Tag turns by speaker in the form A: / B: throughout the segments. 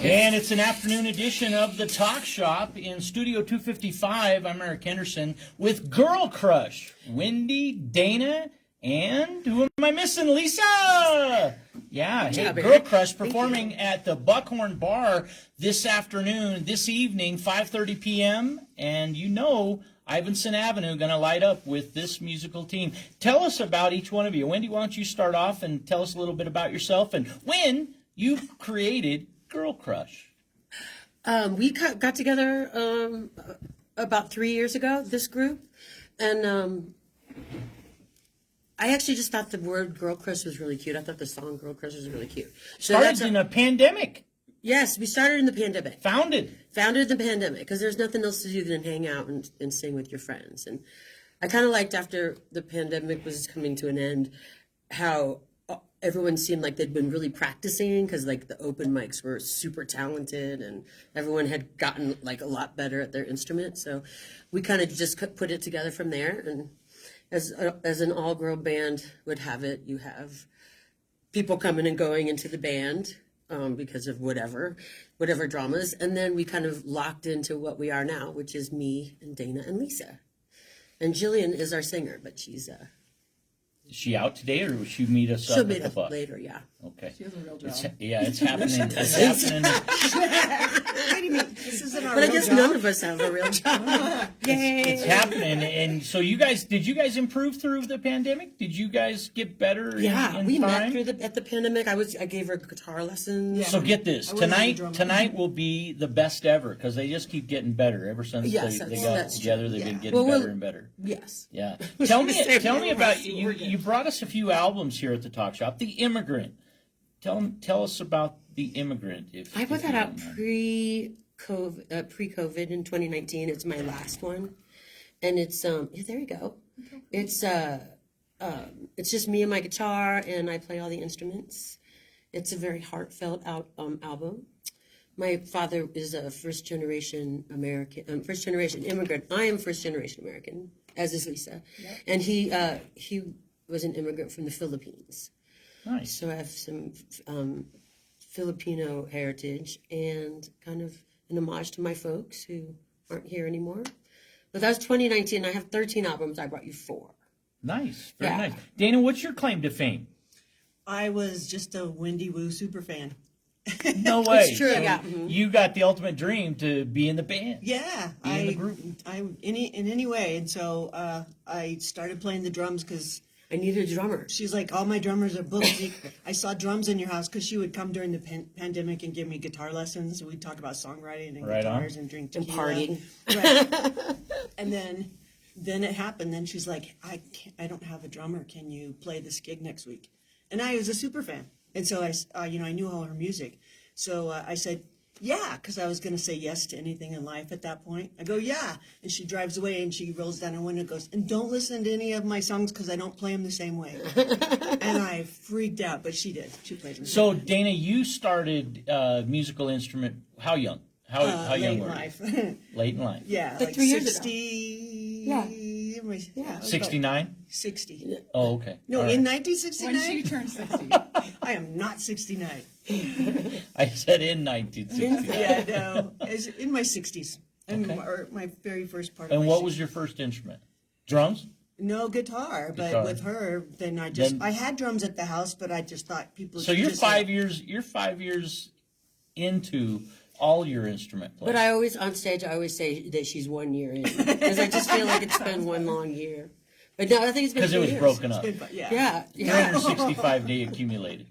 A: And it's an afternoon edition of The Talk Shop in Studio 255. I'm Eric Henderson with Girl Crush, Wendy, Dana, and who am I missing? Lisa! Yeah, hey, Girl Crush performing at the Buckhorn Bar this afternoon, this evening, 5:30 p.m. And you know Ivinson Avenue going to light up with this musical team. Tell us about each one of you. Wendy, why don't you start off and tell us a little bit about yourself and when you created Girl Crush.
B: We got together about 3 years ago, this group, and I actually just thought the word Girl Crush was really cute. I thought the song Girl Crush was really cute. So
A: started in a pandemic.
B: Yes, we started in the pandemic.
A: Founded
B: in the pandemic, because there's nothing else to do than hang out and sing with your friends. And I kind of liked, after the pandemic was coming to an end, how everyone seemed like they'd been really practicing, because like the open mics were super talented and everyone had gotten like a lot better at their instrument. So we kind of just put it together from there. And as an all-girl band would have it, you have people coming and going into the band because of whatever dramas. And then we kind of locked into what we are now, which is me and Dana and Lisa. And Jillian is our singer, but she's...
A: Is she out today, or will she meet us
B: She'll
A: up
B: meet
A: at the
B: us later, yeah.
A: Okay.
C: She has a real job.
A: It's happening. It's happening.
C: What do you mean? This isn't our
B: But I
C: real
B: guess
C: job?
B: none of us have a real job. Yay!
A: It's happening. And so did you guys improve through the pandemic? Did you guys get better in
B: We
A: time?
B: met at the pandemic. I gave her guitar lessons.
C: Yeah.
A: So get this,
C: I wasn't a drummer.
A: tonight will be the best ever, because they just keep getting better ever since
B: Yes,
A: they
B: that's-
A: got
B: that's
A: together.
B: true.
A: They've been
B: Yeah.
A: getting
B: Well,
A: better and better.
B: Yes.
A: Yeah. Tell me
B: Same
A: about
B: here.
A: you brought us a few albums here at the Talk Shop. The Immigrant. Tell us about The Immigrant.
B: I put
A: if
B: that
A: you
B: out
A: don't mind.
B: pre-COVID in 2019. It's my last one, and it's there you go. It's just me and my guitar, and I play all the instruments. It's a very heartfelt album. My father is a first generation immigrant. I am first generation American, as is Lisa, and he was an immigrant from the Philippines.
A: Nice.
B: So I have some Filipino heritage and kind of an homage to my folks who aren't here anymore. But that was 2019. I have 13 albums. I brought you 4.
A: Nice. Very
B: Yeah.
A: nice. Dana, what's your claim to fame?
C: I was just a Wendy Wu super fan.
A: No way.
B: It's true,
A: So
B: yeah.
A: You got the ultimate dream to be in the band.
C: Yeah,
A: Be in the group.
C: in any way, and so I started playing the drums because
B: I needed a drummer.
C: she's like, all my drummers are booked. I saw drums in your house, because she would come during the pandemic and give me guitar lessons. We'd talk about songwriting and
A: Right on.
C: guitars and drink
B: And
C: tequila.
B: partying.
C: Right. And then it happened. Then she's like, I don't have a drummer. Can you play this gig next week? And I was a super fan. And so I knew all her music. So I said, yeah, because I was going to say yes to anything in life at that point. I go, yeah. And she drives away and she rolls down her window and goes, and don't listen to any of my songs because I don't play them the same way. And I freaked out, but she did. She played them.
A: So, Dana, you started musical instrument. How young? How young were you?
C: life.
A: Late in life.
C: Yeah,
B: Like
C: like
B: 3 years ago.
C: 60.
B: Yeah.
C: Yeah. I was about
A: 69?
C: 60.
A: Oh, okay.
C: No,
A: All right.
C: in
D: When she
C: 1969?
D: turned 60.
C: I am not 69.
A: I said in 1960.
C: Yeah, no. It's in my 60s.
A: Okay.
C: Or my very first part of
A: And
C: my
A: what was your first instrument? Drums?
C: No, guitar. But
A: Guitar.
C: with her, then I had drums at the house, but I just thought people
A: So
C: should
A: you're
C: just
A: 5 years. You're 5 years into all your instrument playing.
B: But on stage, I always say that she's 1 year in, because I just feel like it's been one long year. But no, I think it's been
A: because
B: 3
A: it was
B: years.
A: broken up.
C: Yeah.
B: Yeah.
A: 365 day accumulated.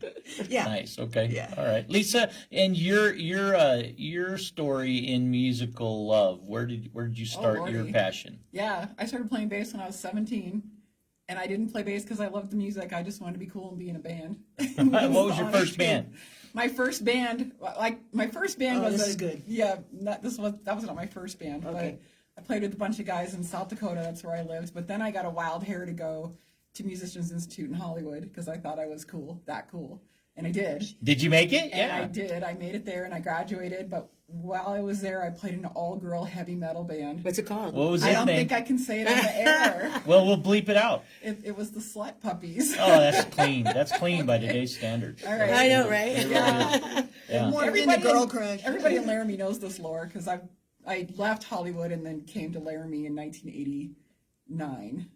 C: Yeah.
A: Nice. Okay.
C: Yeah.
A: All right, Lisa, and your story in musical love. Where did you start your
D: Lordy.
A: passion?
D: Yeah, I started playing bass when I was 17, and I didn't play bass because I loved the music. I just wanted to be cool and be in a band.
A: What was your first band?
D: My first band, was
C: this is good.
D: Yeah, that was not my first band,
C: Okay.
D: but I played with a bunch of guys in South Dakota. That's where I lived. But then I got a wild hair to go to Musicians Institute in Hollywood because I thought I was cool, and I did.
A: Did you make it?
D: And
A: Yeah.
D: I did. I made it there, and I graduated. But while I was there, I played in an all-girl heavy metal band.
B: What's it called?
A: What was
D: I
A: it
D: don't
A: named?
D: think I can say it on the air.
A: Well, we'll bleep it out.
D: It was the Slut Puppies.
A: Oh, that's clean. That's clean by today's standards.
D: All right.
B: I know, right?
A: It really is. Yeah.
C: more into
D: Everybody
C: Girl
D: in-
C: Crush.
D: Everybody in Laramie knows this lore because I left Hollywood and then came to Laramie in 1989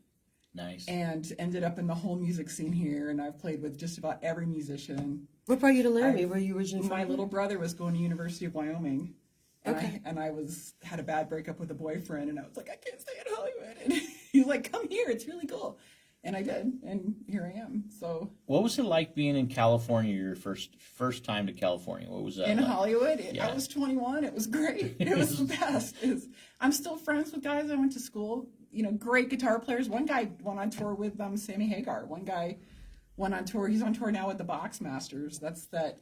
A: Nice.
D: and ended up in the whole music scene here. And I've played with just about every musician.
B: What brought you to Laramie? Were you originally from?
D: My little brother was going to University of Wyoming. And
B: Okay.
D: I had a bad breakup with a boyfriend, and I was like, I can't stay in Hollywood. And he's like, come here, it's really cool. And I did, and here I am. So
A: What was it like being in California? Your first time to California. What was that
D: in
A: like?
D: Hollywood,
A: Yeah.
D: I was 21. It was great. It was the best. I'm still friends with guys I went to school. Great guitar players. One guy went on tour with Sammy Hagar. One guy went on tour. He's on tour now with the Boxmasters. That's the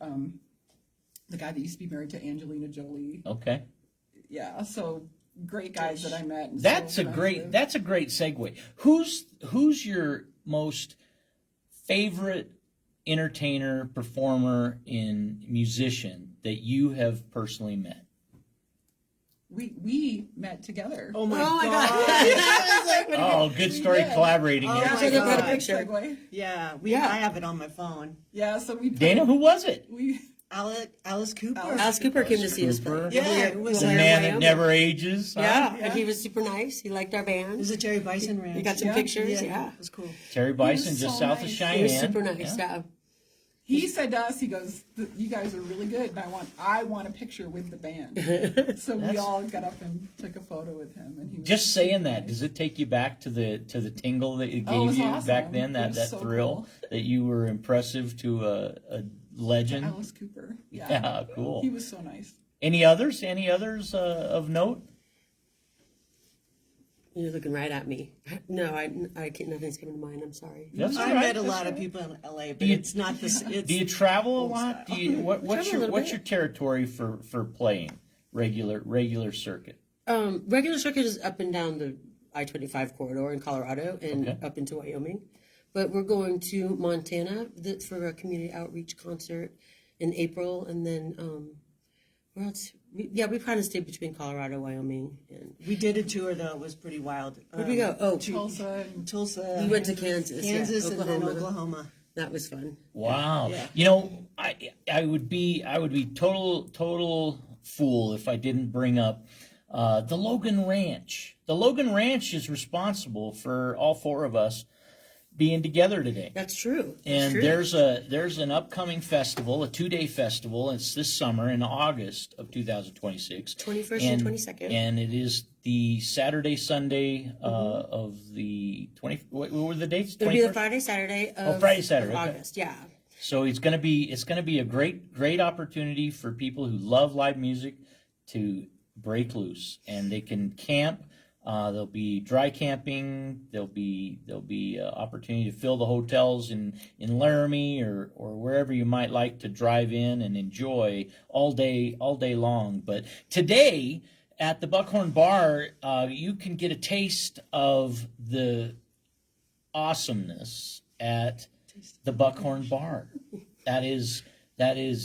D: guy that used to be married to Angelina Jolie.
A: Okay.
D: Yeah. So great guys that I met. And
A: That's
D: still
A: a
D: friends
A: great.
D: with.
A: That's a great segue. Who's your most favorite entertainer, performer, and musician that you have personally met?
D: We met together.
C: Oh my
B: Oh my
C: God.
B: God. I was like,
A: Oh, good story
D: did.
A: collaborating
C: Oh
A: here.
C: my
B: So they got a
C: God.
B: picture.
D: Segue.
C: Yeah,
B: Yeah.
C: I have it on my phone.
D: Yeah. So we
A: Dana, who was it?
D: we
C: Alice Cooper.
B: Alice Cooper came to see us
A: Cooper.
B: play.
C: Yeah, it was
A: The
B: Blair,
A: man that
B: Wyoming.
A: never ages. Huh?
B: Yeah,
C: Yeah.
B: and he was super nice. He liked our
C: It
B: band.
C: was a Terry Bison ranch.
B: We got some
D: Yeah.
B: pictures. Yeah,
C: It was cool.
A: Terry Bison,
D: was
A: just
D: so
A: south of
D: nice.
A: Cheyenne.
B: he was super nice. Yeah.
D: he said to us, he goes, "You guys are really good, and I want a picture with the band." So we all got up and took a photo with him, and he was
A: Just saying that, does it take you back to the tingle that it
D: Oh, it
A: gave
D: was
A: you
D: awesome.
A: back then?
D: It
A: That
D: was so
A: thrill
D: cool.
A: that you were impressive to a legend.
D: Alice Cooper.
A: Yeah, cool.
D: He was so nice.
A: Any others? Any others of note?
B: You're looking right at me. No, I can't. Nothing's coming to mind. I'm sorry.
A: That's all
C: I
A: right,
C: met a
A: that's
C: lot
A: all
C: of
A: right.
C: people in LA, but
A: Do you-
C: it's not this. It's
A: Do you travel a
C: old
A: lot?
C: style.
A: Do you what's
B: Travel a
A: your
B: little
A: what's
B: bit.
A: your territory for playing regular circuit?
B: Regular circuit is up and down the I-25 corridor in Colorado and
A: Okay.
B: up into Wyoming, but we're going to Montana for a community outreach concert in April, and then where else? We kind of stayed between Colorado, Wyoming, and
C: We did a tour though; it was pretty wild.
B: where'd we go? Oh,
D: Tulsa and
C: Tulsa.
B: We went to Kansas, yeah,
C: Kansas, and then
B: Oklahoma.
C: Oklahoma.
B: that was fun.
A: Wow.
C: Yeah.
A: I would be total fool if I didn't bring up the Logan Ranch. The Logan Ranch is responsible for all four of us being together today.
B: That's true. That's
A: And
B: true.
A: there's an upcoming festival, a 2-day festival. It's this summer in August of 2026.
B: 21st and 22nd.
A: And it is the Saturday, Sunday of the 20. What were the dates?
B: It'll be the
A: 21st?
B: Friday, Saturday of
A: Friday, Saturday,
B: of
A: okay.
B: August. Yeah.
A: So it's gonna be a great opportunity for people who love live music to break loose, and they can camp. There'll be dry camping. There'll be opportunity to fill the hotels in Laramie or wherever you might like to drive in and enjoy all day long. But today at the Buckhorn Bar, you can get a taste of the awesomeness at the Buckhorn Bar. That is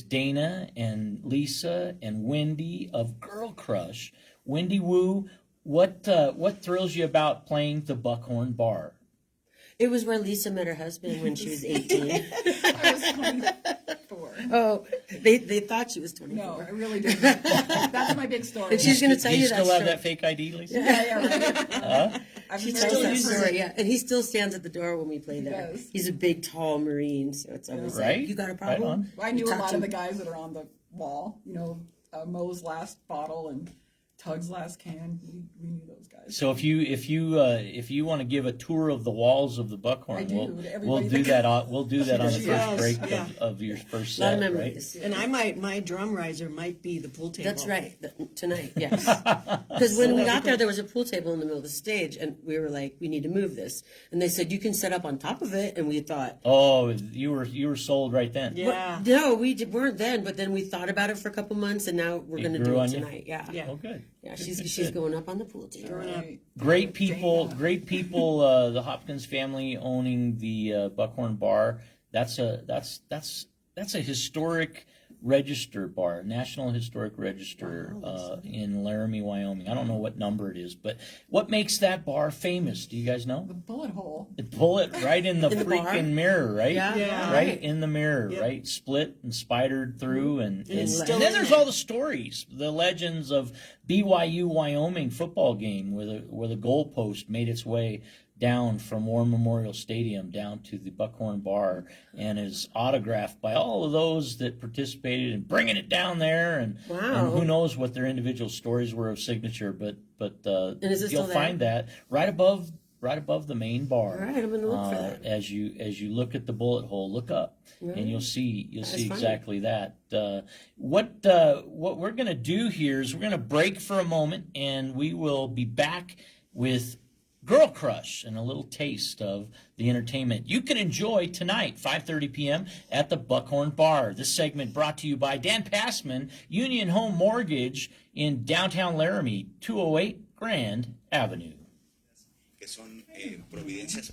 A: Dana and Lisa and Wendy of Girl Crush. Wendy Woo, what thrills you about playing the Buckhorn Bar?
B: It was where Lisa met her husband when she was 18.
D: I was 24.
B: Oh, they thought she was 24.
D: No, I really didn't. That's my big story.
B: And she's going to tell
A: Do
B: you
A: you
B: that
A: still have
B: story.
A: that fake ID, Lisa?
D: right. I've
B: She
D: been
B: tells
D: told
B: that
D: that
B: story,
D: story.
B: yeah. And he still stands at the door when we play
D: He
B: there.
D: does.
B: He's a big, tall Marine, so it's always
A: Right?
B: like, you got a
A: Right
B: problem?
A: on.
D: I knew
B: You
D: a
B: talk
D: lot
B: to
D: of the
B: him.
D: guys that are on the wall. Mo's last bottle and Tug's last can. We knew those guys.
A: So if you want to give a tour of the walls of the Buckhorn,
D: I do,
A: we'll
D: to
A: we'll
D: everybody.
A: do that. We'll do that on the
C: Yes,
A: first break
C: yeah.
A: of your first
B: A lot
A: set,
B: of
A: right?
B: memories.
C: And my drum riser might be the pool table.
B: That's right. Tonight, yes. Because when we got there was a pool table in the middle of the stage, and we were like, we need to move this. And they said, you can set up on top of it. And we thought,
A: Oh, you were sold right then.
C: Yeah.
B: no, weren't then. But then we thought about it for a couple months, and now we're
A: It
B: going to
A: grew
B: do
A: on
B: it
A: you?
B: tonight. Yeah.
C: Yeah.
A: Oh, good.
B: Yeah,
A: Good,
B: she's
A: good.
B: going up on the pool table.
D: Right.
A: Great people. The Hopkins family owning the Buckhorn Bar. That's a historic register bar, National Historic Register in Laramie, Wyoming. I don't know what number it is, but what makes that bar famous? Do you guys know?
D: The bullet hole.
A: The bullet right in the
B: In the bar?
A: freaking mirror, right?
B: Yeah.
A: Right in the mirror,
C: Yep.
A: right? Split and spidered through, and
C: it's
B: still
A: and then
B: in
A: there's
B: there.
A: all the stories, the legends of BYU Wyoming football game where the goalpost made its way down from War Memorial Stadium down to the Buckhorn Bar and is autographed by all of those that participated in bringing it down there, and who knows what their individual stories were of signature, but
B: is it
A: you'll
B: still there?
A: find that right above the main bar.
B: All right, I'm gonna look for that.
A: As you look at the bullet hole, look up, and you'll see
B: funny.
A: exactly that. What we're gonna do here is we're gonna break for a moment, and we will be back with Girl Crush and a little taste of the entertainment you can enjoy tonight, 5:30 p.m. at the Buckhorn Bar. This segment brought to you by Dan Passman, Union Home Mortgage in downtown Laramie, 208 Grand Avenue.
E: Que son providencias